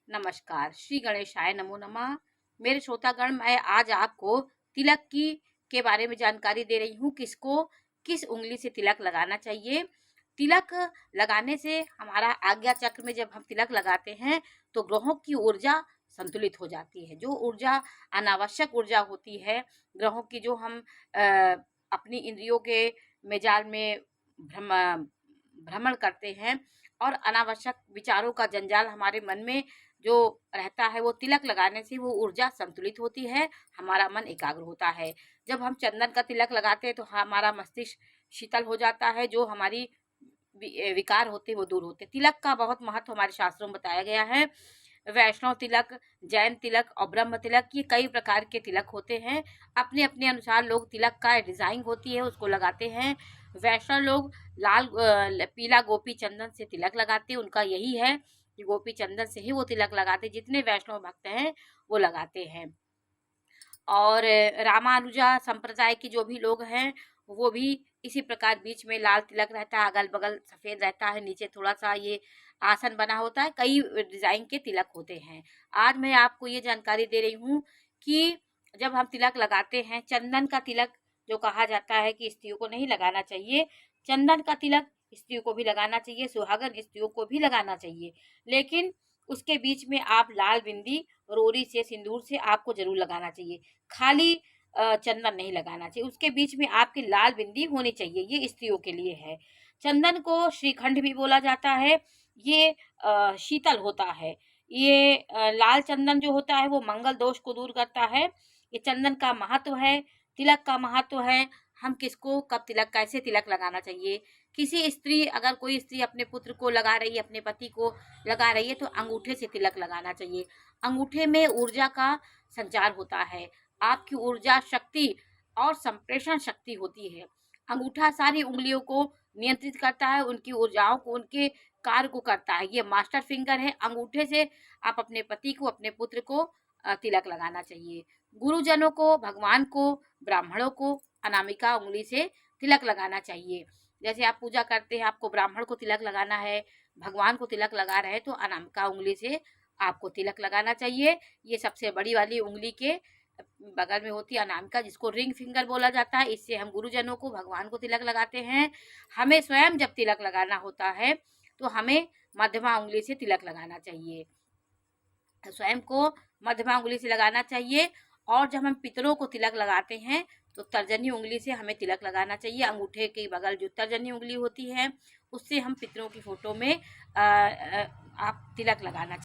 नमस्कार, श्री गणेशाय नमो नमः। मेरे श्रोतागण, मैं आज आपको तिलक की के बारे में जानकारी दे रही हूँ। किसको किस उंगली से तिलक लगाना चाहिए। तिलक लगाने से हमारा आज्ञा चक्र में जब हम तिलक लगाते हैं तो ग्रहों की ऊर्जा संतुलित हो जाती है। जो ऊर्जा अनावश्यक ऊर्जा होती है ग्रहों की, जो हम अपनी इंद्रियों के मेजाल में भ्रमण करते हैं और अनावश्यक विचारों का जंजाल हमारे मन में जो रहता है, वो तिलक लगाने से वो ऊर्जा संतुलित होती है, हमारा मन एकाग्र होता है। जब हम चंदन का तिलक लगाते हैं तो हमारा मस्तिष्क शीतल हो जाता है, जो हमारी विकार होते हैं वो दूर होते हैं। तिलक का बहुत महत्व हमारे शास्त्रों में बताया गया है। वैष्णव तिलक, जैन तिलक और ब्रह्म तिलक, ये कई प्रकार के तिलक होते हैं। अपने अपने अनुसार लोग तिलक का डिजाइन होती है उसको लगाते हैं। वैष्णव लोग लाल पीला गोपी चंदन से तिलक लगाते हैं। उनका यही है कि गोपी चंदन से ही वो तिलक लगाते, जितने वैष्णव भक्त हैं वो लगाते हैं। और रामानुजा संप्रदाय के जो भी लोग हैं वो भी इसी प्रकार बीच में लाल तिलक रहता है, अगल बगल सफेद रहता है, नीचे थोड़ा सा ये आसन बना होता है, कई डिजाइन के तिलक होते हैं। आज मैं आपको ये जानकारी दे रही हूँ कि जब हम तिलक लगाते हैं, चंदन का तिलक जो कहा जाता है कि स्त्रियों को नहीं लगाना चाहिए, चंदन का तिलक स्त्रियों को भी लगाना चाहिए, सुहागन स्त्रियों को भी लगाना चाहिए। लेकिन उसके बीच में आप लाल बिंदी रोरी से, सिंदूर से आपको जरूर लगाना चाहिए। खाली चंदन नहीं लगाना चाहिए, उसके बीच में आपकी लाल बिंदी होनी चाहिए। ये स्त्रियों के लिए है। चंदन को श्रीखंड भी बोला जाता है। ये शीतल होता है। ये लाल चंदन जो होता है वो मंगल दोष को दूर करता है। ये चंदन का महत्व है, तिलक का महत्व है। हम किसको कब तिलक, कैसे तिलक लगाना चाहिए। किसी स्त्री, अगर कोई स्त्री अपने पुत्र को लगा रही है, अपने पति को लगा रही है, तो अंगूठे से तिलक लगाना चाहिए। अंगूठे में ऊर्जा का संचार होता है। आपकी ऊर्जा शक्ति और संप्रेषण शक्ति होती है। अंगूठा सारी उंगलियों को नियंत्रित करता है, उनकी ऊर्जाओं को, उनके कार्य को करता है। ये मास्टर फिंगर है। अंगूठे से आप अपने पति को, अपने पुत्र को तिलक लगाना चाहिए। गुरुजनों को, भगवान को, ब्राह्मणों को अनामिका उंगली से तिलक लगाना चाहिए। जैसे आप पूजा करते हैं, आपको ब्राह्मण को तिलक लगाना है, भगवान को तिलक लगा रहे हैं, तो अनामिका उंगली से आपको तिलक लगाना चाहिए। ये सबसे बड़ी वाली उंगली के बगल में होती है अनामिका, जिसको रिंग फिंगर बोला जाता है। इससे हम गुरुजनों को, भगवान को तिलक लगाते हैं। हमें स्वयं जब तिलक लगाना होता है तो हमें मध्यमा उंगली से तिलक लगाना चाहिए। स्वयं को मध्यमा उंगली से लगाना चाहिए। और जब हम पितरों को तिलक लगाते हैं तो तर्जनी उंगली से हमें तिलक लगाना चाहिए। अंगूठे के बगल जो तर्जनी उंगली होती है उससे हम पितरों की फोटो में आप तिलक लगाना चाहिए।